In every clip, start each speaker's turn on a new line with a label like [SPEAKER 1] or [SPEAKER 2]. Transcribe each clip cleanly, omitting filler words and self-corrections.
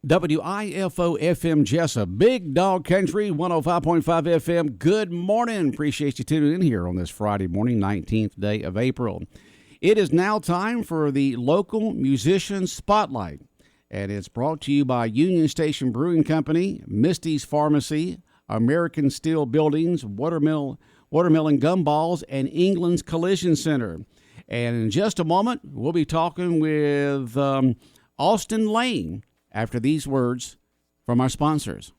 [SPEAKER 1] WIFO-FM Jessup, Big Dog Country, 105.5 FM. Good morning. Appreciate you tuning in here on this Friday morning, 19th day of April. It is now time for the Local Musician Spotlight, and it's brought to you by Union Station Brewing Company, Misty's Pharmacy, American Steel Buildings, Watermelon Gumballs, and England's Collision Center. And in just a moment, we'll be talking with Austin Lane after these words from our sponsors.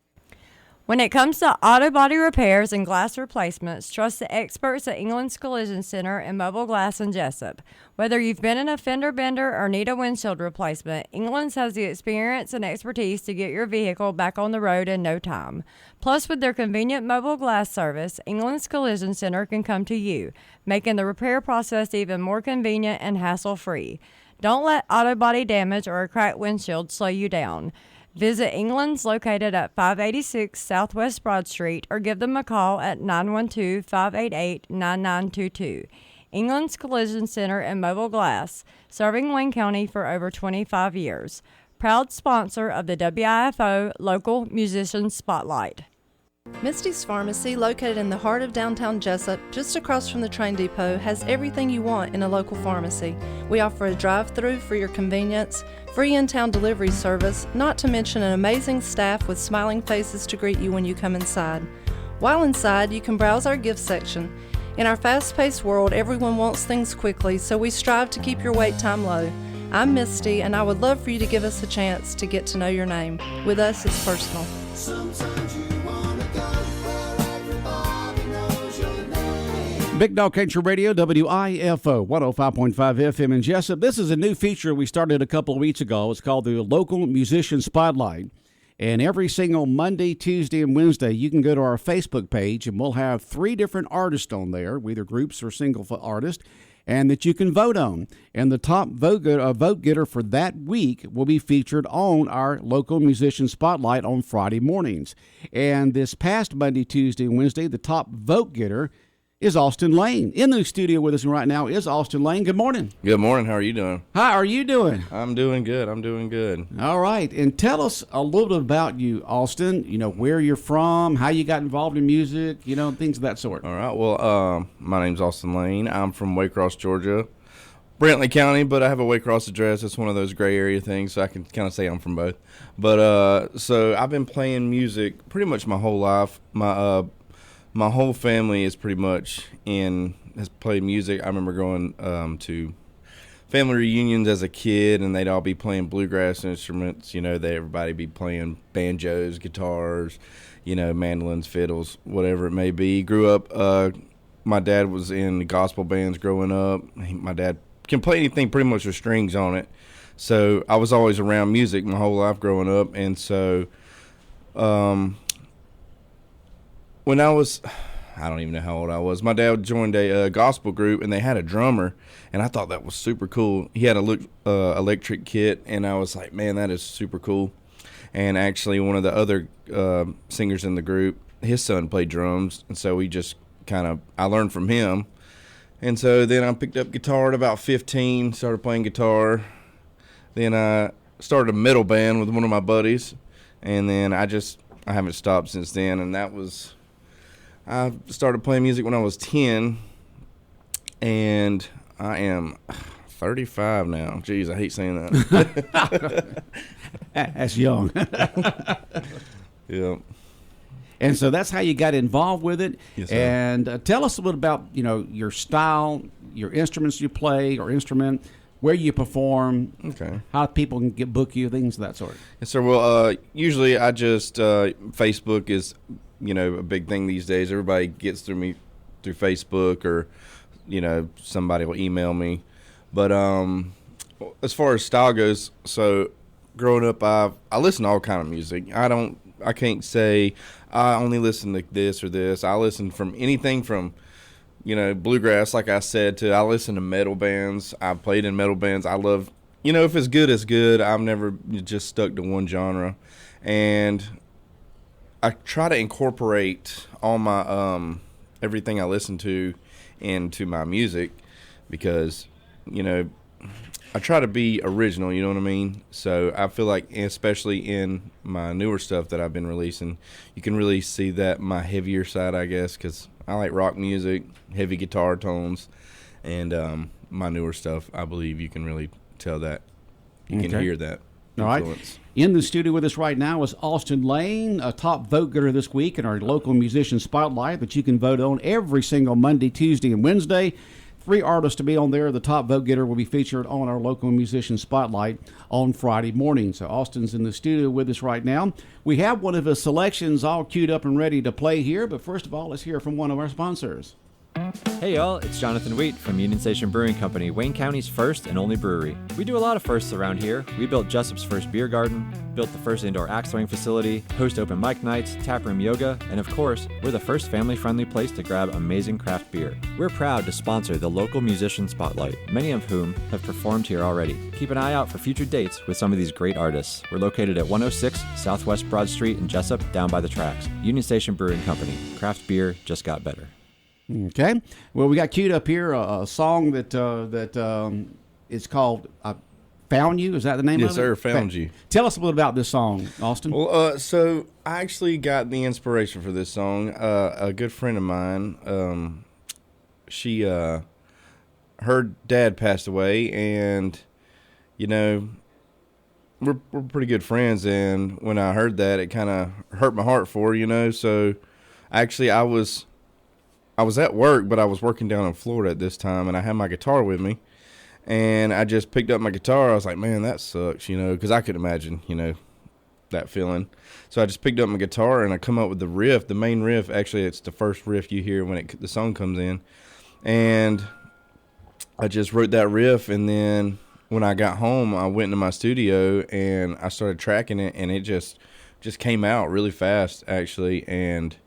[SPEAKER 2] When it comes to auto body repairs and glass replacements, trust the experts at England's Collision Center and Mobile Glass in Jessup. Whether you've been in a fender bender or need a windshield replacement, England's has the experience and expertise to get your vehicle back on the road in no time. Plus, with their convenient mobile glass service, England's Collision Center can come to you, making the repair process even more convenient and hassle-free. Don't let auto body damage or a cracked windshield slow you down. Visit England's located at 586 Southwest Broad Street or give them a call at 912-588-9922. England's Collision Center and Mobile Glass, serving Wayne County for over 25 years. Proud sponsor of the WIFO Local Musician Spotlight.
[SPEAKER 3] Misty's Pharmacy, located in the heart of downtown Jessup, just across from the train depot, has everything you want in a local pharmacy. We offer a drive-through for your convenience, free in-town delivery service, not to mention an amazing staff with smiling faces to greet you when you come inside. While inside, you can browse our gift section. In our fast-paced world, everyone wants things quickly, so we strive to keep your wait time low. I'm Misty, and I would love for you to give us a chance to get to know your name. With us, it's personal.
[SPEAKER 1] Big Dog Country Radio, WIFO, 105.5 FM in Jessup. This is a new feature we started a couple of weeks ago. It's called the Local Musician Spotlight. And every single Monday, Tuesday, and Wednesday, you can go to our Facebook page, and we'll have 3 different artists on there, either groups or single artists, and that you can vote on. And the top vote getter for that week will be featured on our Local Musician Spotlight on Friday mornings. And this past Monday, Tuesday, and Wednesday, the top vote getter is Austin Lane. In the studio with us right now is Austin Lane. Good morning.
[SPEAKER 4] Good morning. How are you doing?
[SPEAKER 1] How are you doing?
[SPEAKER 4] I'm doing good.
[SPEAKER 1] All right. And tell us a little bit about you, Austin. You know, where you're from, how you got involved in music, you know, things of that sort.
[SPEAKER 4] All right. Well, my name's Austin Lane. I'm from Waycross, Georgia, Brantley County, but I have a Waycross address. It's one of those gray area things, so I can kind of say I'm from both. But so I've been playing music pretty much my whole life. My whole family is pretty much has played music. I remember going to family reunions as a kid, and they'd all be playing bluegrass instruments. You know, everybody be playing banjos, guitars, you know, mandolins, fiddles, whatever it may be. Grew up, my dad was in gospel bands growing up. My dad can play anything pretty much with strings on it. So I was always around music my whole life growing up, and so when I don't even know how old I was, my dad joined a gospel group, and they had a drummer, and I thought that was super cool. He had a electric kit, and I was like, man, that is super cool. And actually, one of the other singers in the group, his son played drums, and so we just I learned from him. And so then I picked up guitar at about 15, started playing guitar. Then I started a metal band with one of my buddies, and then I haven't stopped since then, and I started playing music when I was 10, and I am 35 now. Jeez, I hate saying that.
[SPEAKER 1] That's young.
[SPEAKER 4] Yeah.
[SPEAKER 1] And so that's how you got involved with it.
[SPEAKER 4] Yes, sir.
[SPEAKER 1] And tell us a little about, you know, your style, your instruments you play or instrument, where you perform,
[SPEAKER 4] okay,
[SPEAKER 1] how people can book you, things of that sort.
[SPEAKER 4] Yes, sir. Well, usually I just Facebook is, you know, a big thing these days. Everybody gets through me through Facebook, or, you know, somebody will email me. But as far as style goes, so growing up, I listen to all kind of music. I can't say I only listen to this or this. I listen from anything from, you know, bluegrass, like I said, to I listen to metal bands. I've played in metal bands. I love, you know, if it's good, it's good. I've never just stuck to one genre. And I try to incorporate all my everything I listen to into my music, because, you know, I try to be original, you know what I mean? So I feel like, especially in my newer stuff that I've been releasing, you can really see that my heavier side, I guess, because I like rock music, heavy guitar tones, and my newer stuff, I believe you can really tell that. You can hear that influence.
[SPEAKER 1] All right. In the studio with us right now is Austin Lane, a top vote getter this week in our local musician spotlight that you can vote on every single Monday, Tuesday, and Wednesday. 3 artists to be on there. The top vote getter will be featured on our local musician spotlight on Friday morning. So Austin's in the studio with us right now. We have one of his selections all queued up and ready to play here, but first of all, let's hear from one of our sponsors.
[SPEAKER 5] Hey y'all, it's Jonathan Wheat from Union Station Brewing Company, Wayne County's first and only brewery. We do a lot of firsts around here. We built Jessup's first beer garden, built the first indoor axe throwing facility, host open mic nights, taproom yoga, and of course, we're the first family-friendly place to grab amazing craft beer. We're proud to sponsor the local musician spotlight, many of whom have performed here already. Keep an eye out for future dates with some of these great artists. We're located at 106 Southwest Broad Street in Jessup, down by the tracks. Union Station Brewing Company. Craft beer just got better.
[SPEAKER 1] Okay. Well, we got queued up here a song that is called "Found You." Is that the name of it?
[SPEAKER 4] Yes, sir. Found You.
[SPEAKER 1] Tell us a little about this song, Austin.
[SPEAKER 4] Well, so I actually got the inspiration for this song. A good friend of mine, she, her dad passed away, and you know, we're pretty good friends. And when I heard that, it kind of hurt my heart for her, you know. So actually, I was at work, but I was working down in Florida at this time, and I had my guitar with me, and I just picked up my guitar. I was like, man, that sucks, you know, because I could imagine, you know, that feeling. So I just picked up my guitar, and I come up with the riff, the main riff. Actually, it's the first riff you hear when the song comes in, and I just wrote that riff, and then when I got home, I went into my studio, and I started tracking it, and it just came out really fast, actually, and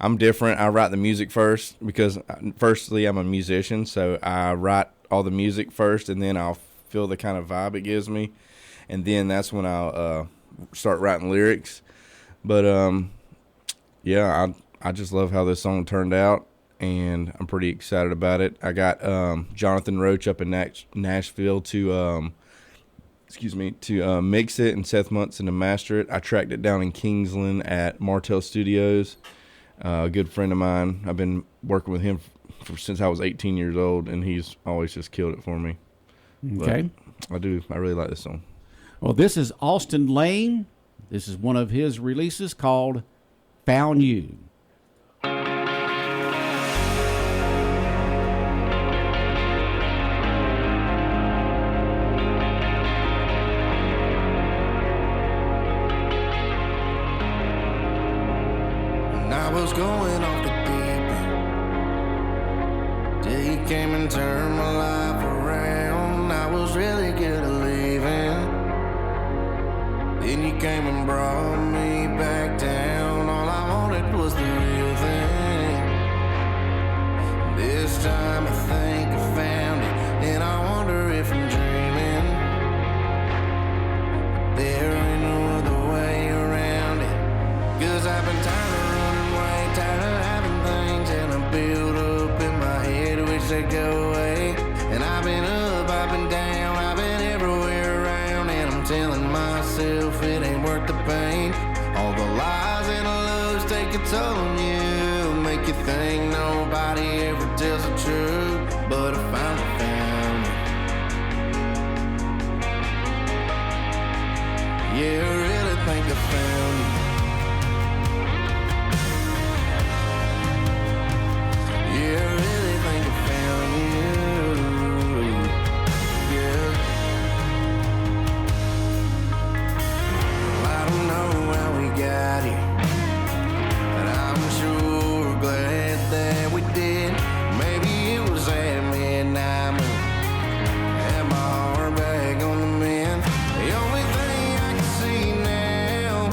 [SPEAKER 4] I'm different. I write the music first because, firstly, I'm a musician, so I write all the music first, and then I'll feel the kind of vibe it gives me, and then that's when I'll start writing lyrics. But yeah, I just love how this song turned out, and I'm pretty excited about it. I got Jonathan Roach up in Nashville to mix it, and Seth Munson to master it. I tracked it down in Kingsland at Martell Studios. A good friend of mine. I've been working with him since I was 18 years old, and he's always just killed it for me.
[SPEAKER 1] Okay.
[SPEAKER 4] But I really like this song.
[SPEAKER 1] Well, this is Austin Lane. This is one of his releases called "Found You."
[SPEAKER 6] I was going off the deep end till you came and turned my life around. I was really good at leaving, then you came and brought me back down. All I wanted was the real thing. This time I think I found it, and I wonder if I'm dreaming. But there ain't no other way around it, 'cause I've been tired of having things, and I build up in my head, wish they'd go away. And I've been up, I've been down, I've been everywhere around, and I'm telling myself it ain't worth the pain. All the lies and the lows take a toll on you, make you think nobody ever tells the truth. But I finally found it. Yeah, I really think I found it. Yeah, I really think I found you. Yeah. Well, I don't know how we got here, but I'm sure glad that we did. Maybe it was at midnight, had my heart back on the mend. The only thing I can see now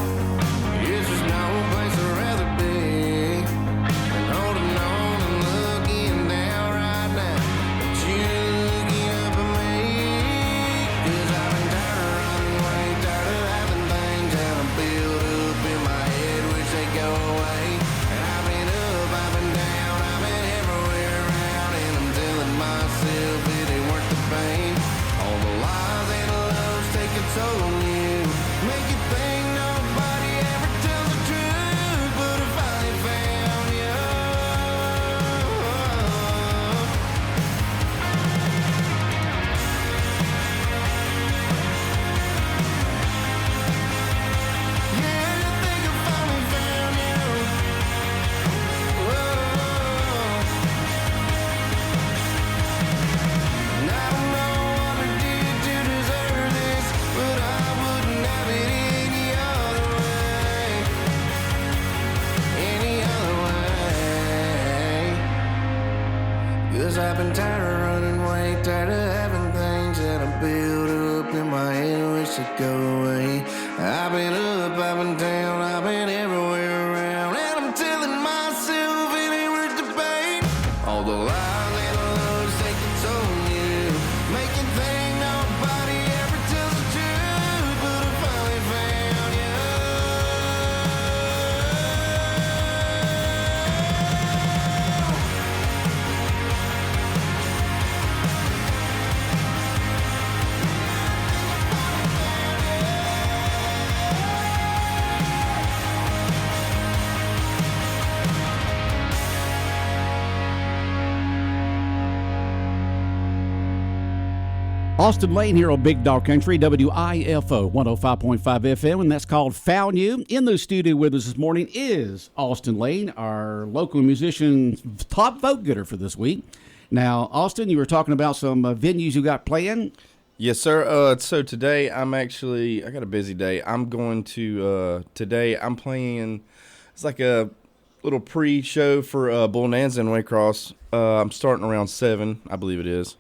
[SPEAKER 6] 'cause I've been tired of running away, tired of having things that I build up in my head, wish they'd go away. I've been up, I've been down, I've been everywhere around, and I'm telling myself it ain't worth the pain. All the lies and the loves take its own you, making think nobody ever tells the truth, but I finally found you.
[SPEAKER 1] Austin Lane here on Big Dog Country, WIFO 105.5 FM, and that's called Found You. In the studio with us this morning is Austin Lane, our local musician top vote getter for this week. Now, Austin, you were talking about some venues you got playing.
[SPEAKER 4] Yes, sir. So today I got a busy day. I'm going to, today I'm playing, it's like a little pre-show for Bonanza in Waycross. I'm starting around 7, I believe it is.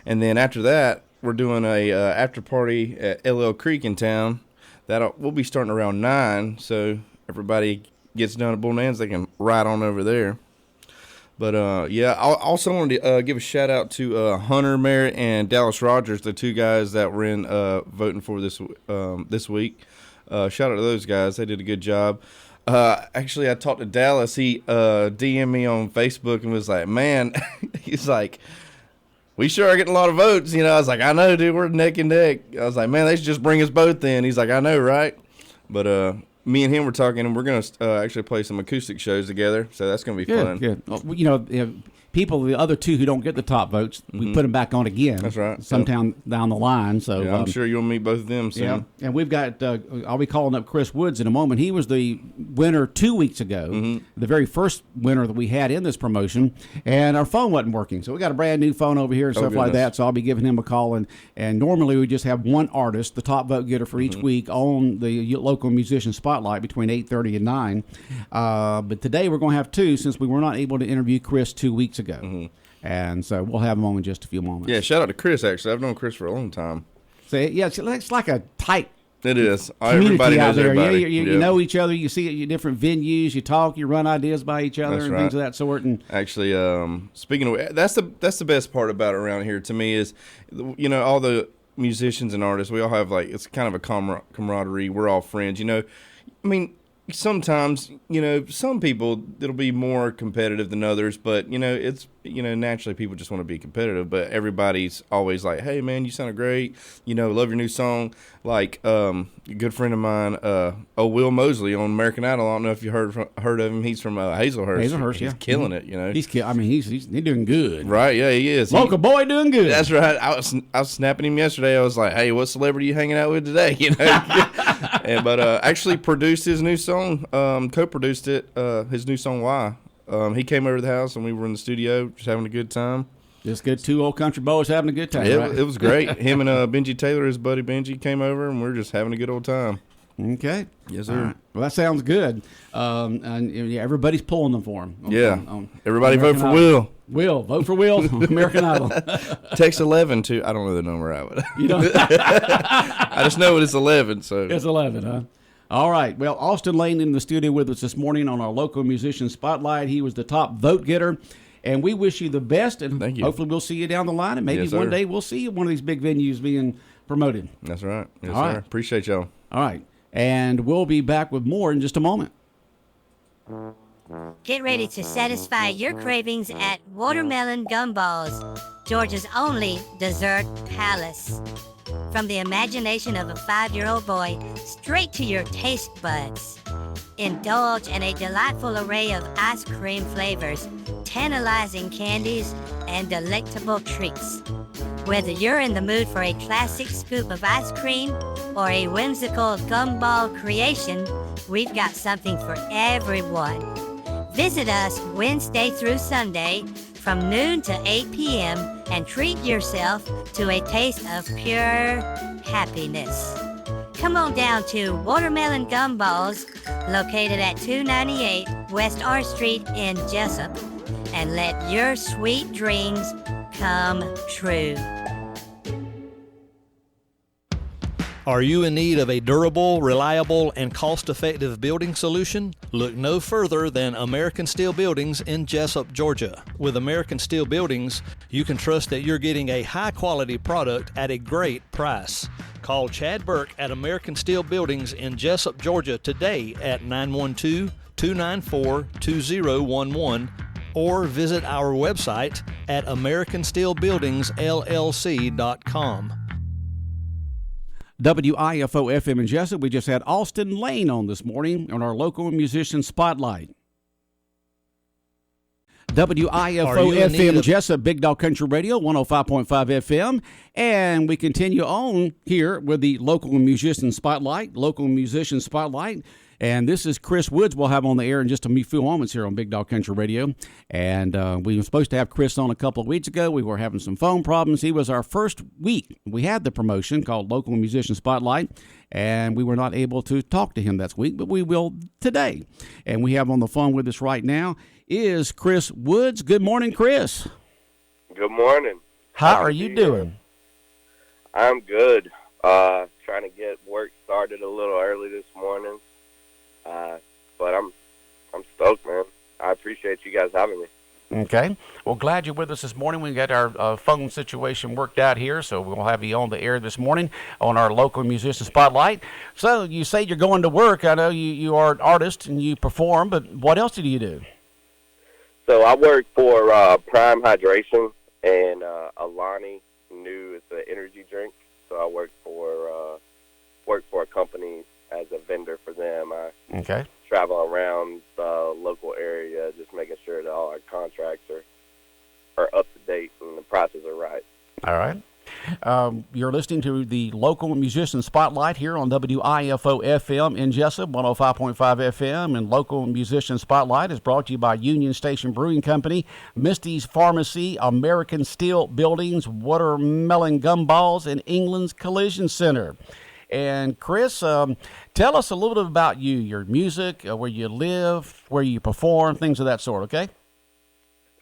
[SPEAKER 4] And then after that, we're doing a after party at LL Creek in town. We'll be starting around 9, so everybody gets done at Bonanza, they can ride on over there. But yeah, I also wanted to give a shout out to Hunter Merritt and Dallas Rogers, the two guys that were in voting for this week. Shout out to those guys; they did a good job. Actually, I talked to Dallas. He DM'd me on Facebook and was like, "Man," he's like, "We sure are getting a lot of votes." You know, I was like, "I know, dude. We're neck and neck." I was like, "Man, they should just bring us both in." He's like, "I know, right?" But me and him were talking, and we're going to actually play some acoustic shows together, so that's going to be fun.
[SPEAKER 1] Good. Well, you know, people, the other two who don't get the top votes, we put them back on again.
[SPEAKER 4] That's right.
[SPEAKER 1] Sometime down the line. So
[SPEAKER 4] yeah, I'm sure you'll meet both of them soon.
[SPEAKER 1] Yeah, and we've got, I'll be calling up Chris Woods in a moment. He was the winner 2 weeks ago, the very first winner that we had in this promotion, and our phone wasn't working. So we got a brand new phone over here and stuff like that, so I'll be giving him a call. And normally we just have one artist, the top vote getter for each week, on the local musician spotlight between 8:30 and 9. But today we're going to have two, since we were not able to interview Chris 2 weeks ago. And so we'll have him on in just a few moments.
[SPEAKER 4] Yeah, shout out to Chris, actually. I've known Chris for a long time.
[SPEAKER 1] So, yeah, it's like a tight
[SPEAKER 4] It is.
[SPEAKER 1] community
[SPEAKER 4] Everybody
[SPEAKER 1] out
[SPEAKER 4] knows
[SPEAKER 1] there.
[SPEAKER 4] everybody.
[SPEAKER 1] Yeah, you know each other. You see it at different venues. You talk. You run ideas by each other.
[SPEAKER 4] That's
[SPEAKER 1] and
[SPEAKER 4] right.
[SPEAKER 1] things of that sort. And
[SPEAKER 4] actually, speaking of, that's the best part about it around here to me is, you know, all the musicians and artists. We all have, like, it's kind of a camaraderie. We're all friends. You know, I mean, sometimes, you know, some people, it'll be more competitive than others, but, you know, it's, you know, naturally people just want to be competitive, but everybody's always like, "Hey man, you sounded great, you know, love your new song." Like a good friend of mine, Will Mosley on American Idol. I don't know if you heard of him. He's from Hazelhurst. He's killing it, you know.
[SPEAKER 1] he's doing good.
[SPEAKER 4] Right, yeah, he is.
[SPEAKER 1] Local boy doing good.
[SPEAKER 4] That's right. I was snapping him yesterday. I was like, "Hey, what celebrity you hanging out with today?" You know. But actually produced his new song, co-produced it, his new song "Why." He came over to the house and we were in the studio just having a good time.
[SPEAKER 1] Just good two old country boys having a good time.
[SPEAKER 4] Yeah,
[SPEAKER 1] right?
[SPEAKER 4] it was great. Him and Benji Taylor, his buddy Benji, came over and we were just having a good old time.
[SPEAKER 1] Okay.
[SPEAKER 4] Yes, sir.
[SPEAKER 1] All right. Well, that sounds good. And yeah, everybody's pulling them for him.
[SPEAKER 4] Everybody
[SPEAKER 1] American
[SPEAKER 4] vote for
[SPEAKER 1] Idol.
[SPEAKER 4] Will.
[SPEAKER 1] Will, vote for Will. American Idol.
[SPEAKER 4] Text 11 to, I don't know the number out.
[SPEAKER 1] You know,
[SPEAKER 4] I just know it's 11. So
[SPEAKER 1] it's 11, huh? All right. Well, Austin Lane in the studio with us this morning on our local musician spotlight. He was the top vote getter, and we wish you the best. And
[SPEAKER 4] Thank you.
[SPEAKER 1] Hopefully, we'll see you down the line, and maybe
[SPEAKER 4] Yes,
[SPEAKER 1] one
[SPEAKER 4] sir.
[SPEAKER 1] day we'll see you at one of these big venues being promoted.
[SPEAKER 4] That's right. Yes,
[SPEAKER 1] All
[SPEAKER 4] sir.
[SPEAKER 1] right.
[SPEAKER 4] Appreciate y'all.
[SPEAKER 1] All right. And we'll be back with more in just a moment.
[SPEAKER 7] Get ready to satisfy your cravings at Watermelon Gumballs, Georgia's only dessert palace. From the imagination of a 5-year-old boy straight to your taste buds. Indulge in a delightful array of ice cream flavors, tantalizing candies, and delectable treats. Whether you're in the mood for a classic scoop of ice cream or a whimsical gumball creation, we've got something for everyone. Visit us Wednesday through Sunday from noon to 8 p.m. and treat yourself to a taste of pure happiness. Come on down to Watermelon Gumballs, located at 298 West R Street in Jessup, and let your sweet dreams come true.
[SPEAKER 8] Are you in need of a durable, reliable, and cost-effective building solution? Look no further than American Steel Buildings in Jessup, Georgia. With American Steel Buildings, you can trust that you're getting a high-quality product at a great price. Call Chad Burke at American Steel Buildings in Jessup, Georgia today at 912-294-2011 or visit our website at americansteelbuildingsllc.com.
[SPEAKER 1] WIFO-FM in Jessup. We just had Austin Lane on this morning on our local musician spotlight. WIFO-FM Jessup, Big Dog Country Radio, 105.5 FM. And we continue on here with the local musician spotlight. And this is Chris Woods we'll have on the air in just a few moments here on Big Dog Country Radio. And we were supposed to have Chris on a couple of weeks ago. We were having some phone problems. He was our first week. We had the promotion called Local Musician Spotlight, and we were not able to talk to him that week, but we will today. And we have on the phone with us right now is Chris Woods. Good morning, Chris.
[SPEAKER 9] Good morning.
[SPEAKER 1] How are you doing?
[SPEAKER 9] I'm good. Trying to get work started a little early this morning. But I'm stoked, man. I appreciate you guys having me.
[SPEAKER 1] Okay. Well, glad you're with us this morning. We got our phone situation worked out here, so we'll have you on the air this morning on our local musician spotlight. So you say you're going to work. I know you are an artist and you perform, but what else do you do?
[SPEAKER 9] So I work for Prime Hydration and Alani New. It's an energy drink. So I work for a company as a vendor for them. I travel around the local area, just making sure that all our contracts are up to date and the prices are right.
[SPEAKER 1] All right. You're listening to the local musician spotlight here on WIFO-FM in Jessup, 105.5 FM. And local musician spotlight is brought to you by Union Station Brewing Company, Misty's Pharmacy, American Steel Buildings, Watermelon Gumballs, and England's Collision Center. And Chris, tell us a little bit about you, your music, where you live, where you perform, things of that sort, okay?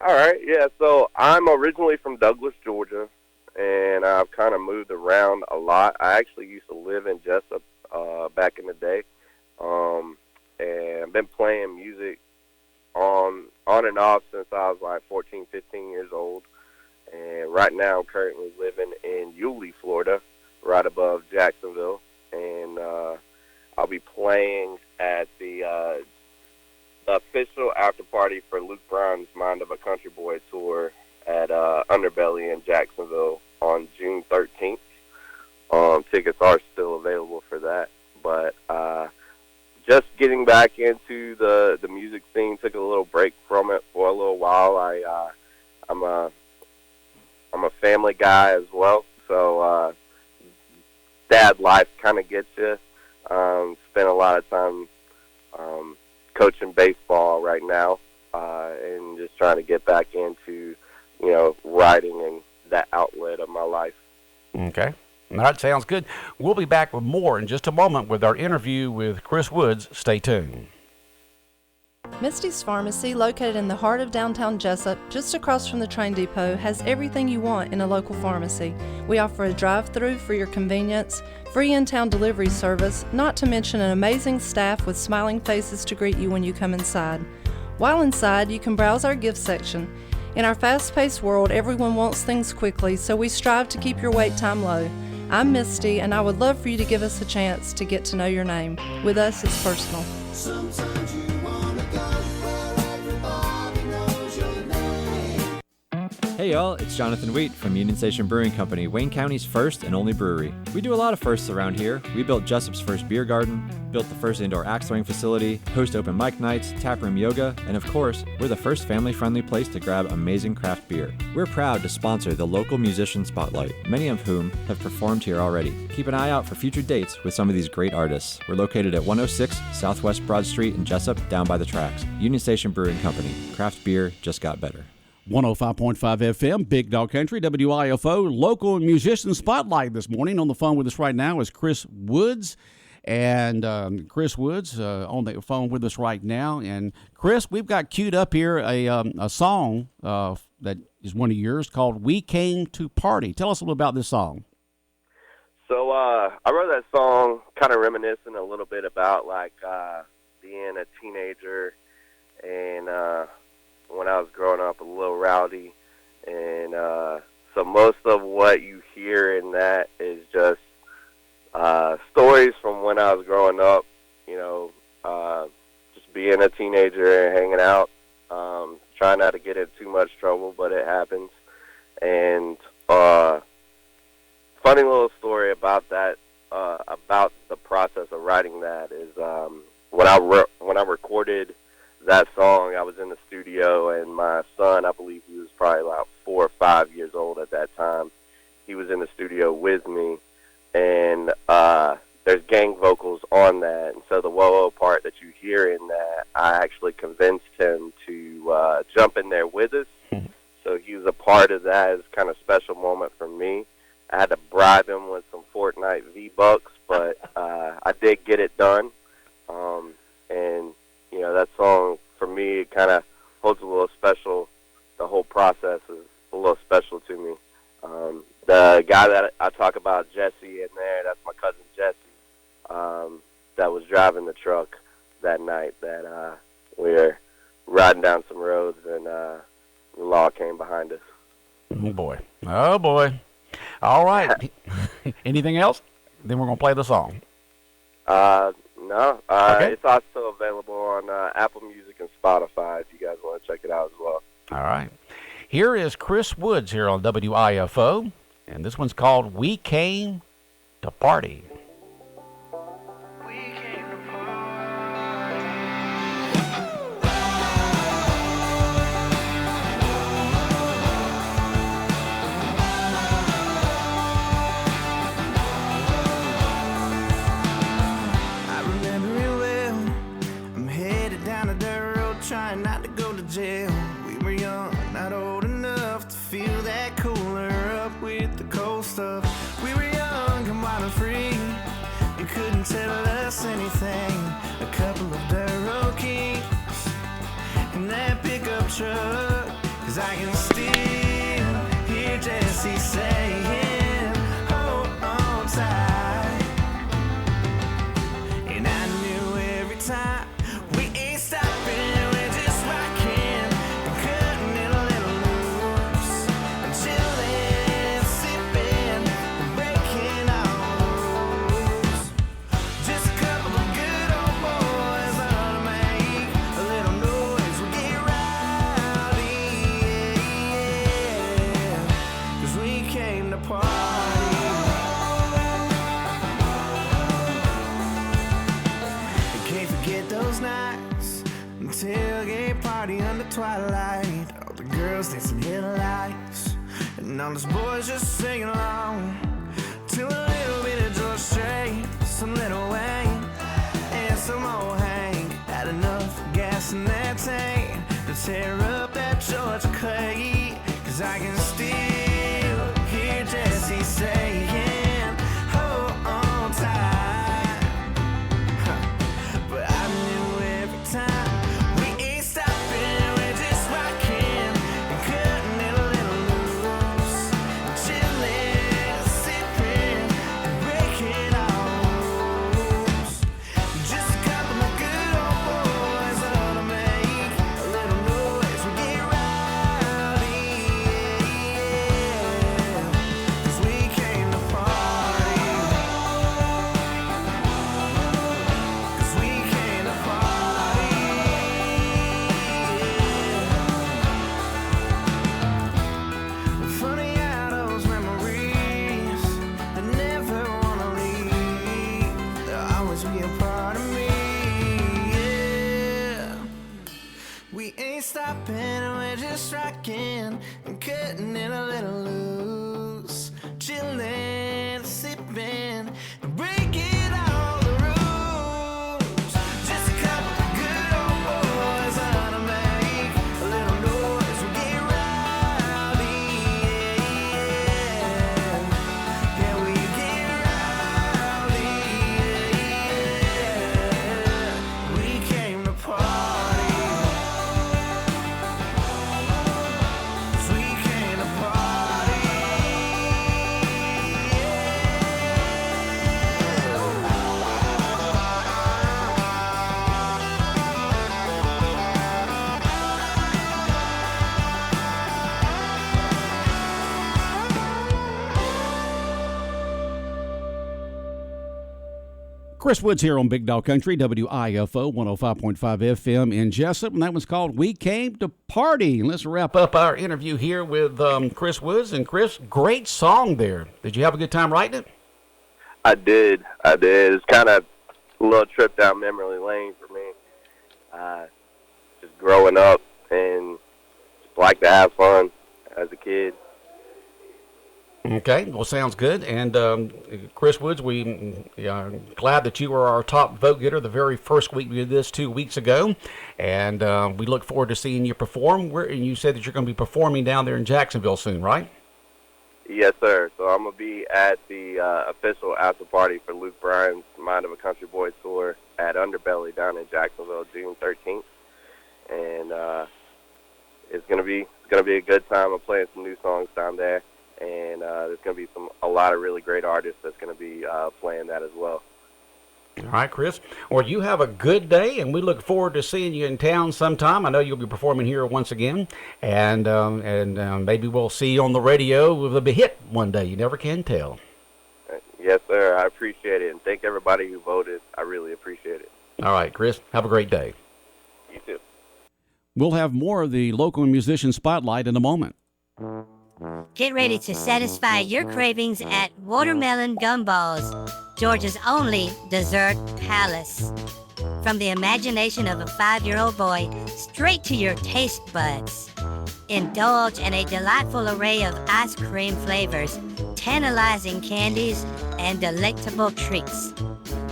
[SPEAKER 9] All right, yeah. So I'm originally from Douglas, Georgia, and I've kind of moved around a lot. I actually used to live in Jessup back in the day, and I've been playing music on and off since I was like 14, 15 years old. And right now I'm currently living in Yulee, Florida, right above Jacksonville, and I'll be playing at the official after party for Luke Bryan's Mind of a Country Boy tour at Underbelly in Jacksonville on June 13th. Tickets are still available for that, but just getting back into the music scene. Took a little break from it for a little while. I'm a family guy as well, so dad life kind of gets you. Spend a lot of time coaching baseball right now, and just trying to get back into, writing and that outlet of my life.
[SPEAKER 1] Okay. That sounds good. We'll be back with more in just a moment with our interview with Chris Woods. Stay tuned.
[SPEAKER 3] Misty's Pharmacy, located in the heart of downtown Jessup, just across from the train depot, has everything you want in a local pharmacy. We offer a drive-through for your convenience, free in-town delivery service, not to mention an amazing staff with smiling faces to greet you when you come inside. While inside, you can browse our gift section. In our fast-paced world, everyone wants things quickly, so we strive to keep your wait time low. I'm Misty, and I would love for you to give us a chance to get to know your name. With us, it's personal.
[SPEAKER 6] Sometimes you wanna go where everybody knows your name.
[SPEAKER 5] Hey y'all, it's Jonathan Wheat from Union Station Brewing Company, Wayne County's first and only brewery. We do a lot of firsts around here. We built Jessup's first beer garden, built the first indoor axe throwing facility, host open mic nights, taproom yoga, and of course, we're the first family-friendly place to grab amazing craft beer. We're proud to sponsor the local musician spotlight, many of whom have performed here already. Keep an eye out for future dates with some of these great artists. We're located at 106 Southwest Broad Street in Jessup, down by the tracks. Union Station Brewing Company. Craft beer just got better.
[SPEAKER 1] 105.5 FM, Big Dog Country, WIFO, local musician spotlight this morning. On the phone with us right now is Chris Woods. and Chris Woods on the phone with us right now. And Chris, we've got queued up here a song that is one of yours called "We Came to Party." Tell us a little about this song.
[SPEAKER 9] So I wrote that song kind of reminiscing a little bit about like being a teenager and when I was growing up a little rowdy. And so most of what you hear in that is just stories from when I was growing up, you know, just being a teenager and hanging out, trying not to get in too much trouble, but it happens. And funny little story about that, about the process of writing that is when I recorded that song, I was in the studio, and my son, I believe he was probably about 4 or 5 years old at that time, he was in the studio with me, and there's gang vocals on that, and so the whoa-whoa part that you hear in that, I actually convinced him to jump in there with us, so he was a part of that. It's kind of a special moment for me. I had to bribe him with some Fortnite V-Bucks, but I did get it done, and you know, that song, for me, it kind of holds a little special. The whole process is a little special to me. The guy that I talk about, Jesse, in there, that's my cousin Jesse, that was driving the truck that night that we were riding down some roads, and the law came behind us.
[SPEAKER 1] Oh, boy. Oh, boy. All right. Anything else? Then we're going to play the song.
[SPEAKER 9] No.
[SPEAKER 1] Okay.
[SPEAKER 9] It's also available on Apple Music and Spotify if you guys want to check it out as well.
[SPEAKER 1] All right. Here is Chris Woods here on WIFO, and this one's called "We Came to Party."
[SPEAKER 6] Trying not to go to jail. We were young, not old enough to feel that cooler up with the cold stuff. We were young and wild and free. You couldn't tell us anything. A couple of dirt road keys in that pickup truck. 'Cause I can still hear Jesse saying, hold on tight. And I knew every time we ain't stopping. Tailgate party under twilight, all the girls dancing headlights, and all those boys just singing along to a little bit of George Strait, some Little Wayne, and some old Hank. Had enough gas in that tank to tear up that Georgia clay. 'Cause I can still hear Jesse saying, hold on tight. But I knew every time. Stopping, we're just rocking and cutting it a little loose, chilling, sipping, and breaking all the rules. Just a couple of good old boys on to make a little noise. We get rowdy, yeah, we get rowdy, yeah.
[SPEAKER 1] Chris Woods here on Big Dog Country, WIFO 105.5 FM in Jessup, and that was called We Came to Party. Let's wrap up our interview here with Chris Woods. And Chris, great song there. Did you have a good time writing it?
[SPEAKER 9] I did. It's kind of a little trip down memory lane for me. Just growing up and just like to have fun as a kid.
[SPEAKER 1] Okay, well, sounds good. And Chris Woods, we are glad that you were our top vote getter the very first week we did this 2 weeks ago. And we look forward to seeing you perform. And you said that you're going to be performing down there in Jacksonville soon, right?
[SPEAKER 9] Yes, sir. So I'm going to be at the official after party for Luke Bryan's Mind of a Country Boy tour at Underbelly down in Jacksonville, June 13th. And it's going to be a good time. I'm playing some new songs down there. And there's going to be a lot of really great artists that's going to be playing that as well.
[SPEAKER 1] All right, Chris. Well, you have a good day, and we look forward to seeing you in town sometime. I know you'll be performing here once again, and maybe we'll see you on the radio with a hit one day. You never can tell.
[SPEAKER 9] Yes, sir. I appreciate it, and thank everybody who voted. I really appreciate it.
[SPEAKER 1] All right, Chris. Have a great day.
[SPEAKER 9] You too.
[SPEAKER 1] We'll have more of the local musician spotlight in a moment.
[SPEAKER 7] Get ready to satisfy your cravings at Watermelon Gumballs, Georgia's only dessert palace. From the imagination of a 5-year-old boy straight to your taste buds. Indulge in a delightful array of ice cream flavors, tantalizing candies, and delectable treats.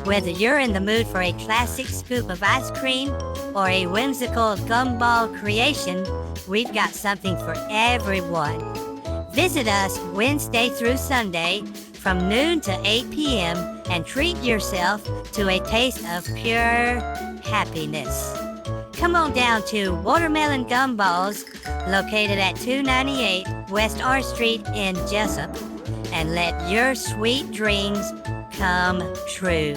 [SPEAKER 7] Whether you're in the mood for a classic scoop of ice cream or a whimsical gumball creation, we've got something for everyone. Visit us Wednesday through Sunday from noon to 8 p.m. and treat yourself to a taste of pure happiness. Come on down to Watermelon Gumballs, located at 298 West R Street in Jessup, and let your sweet dreams come true.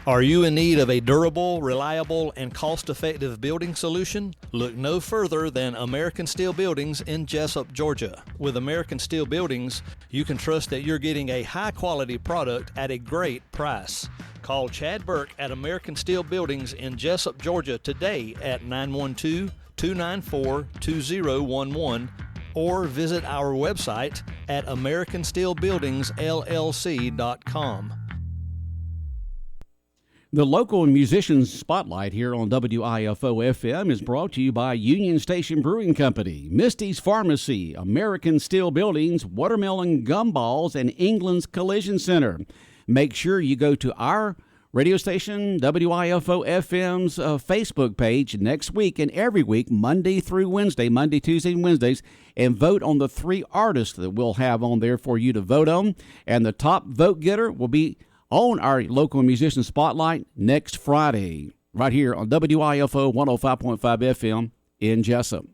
[SPEAKER 8] Are you in need of a durable, reliable, and cost-effective building solution? Look no further than American Steel Buildings in Jessup, Georgia. With American Steel Buildings, you can trust that you're getting a high-quality product at a great price. Call Chad Burke at American Steel Buildings in Jessup, Georgia today at 912-294-2011 or visit our website at americansteelbuildingsllc.com.
[SPEAKER 1] The local musicians spotlight here on WIFO-FM is brought to you by Union Station Brewing Company, Misty's Pharmacy, American Steel Buildings, Watermelon Gumballs, and England's Collision Center. Make sure you go to our radio station, WIFO-FM's Facebook page next week and every week, Monday through Wednesday, Monday, Tuesday, and Wednesdays, and vote on the 3 artists that we'll have on there for you to vote on. And the top vote getter will be on our local musician spotlight next Friday, right here on WIFO 105.5 FM in Jessup.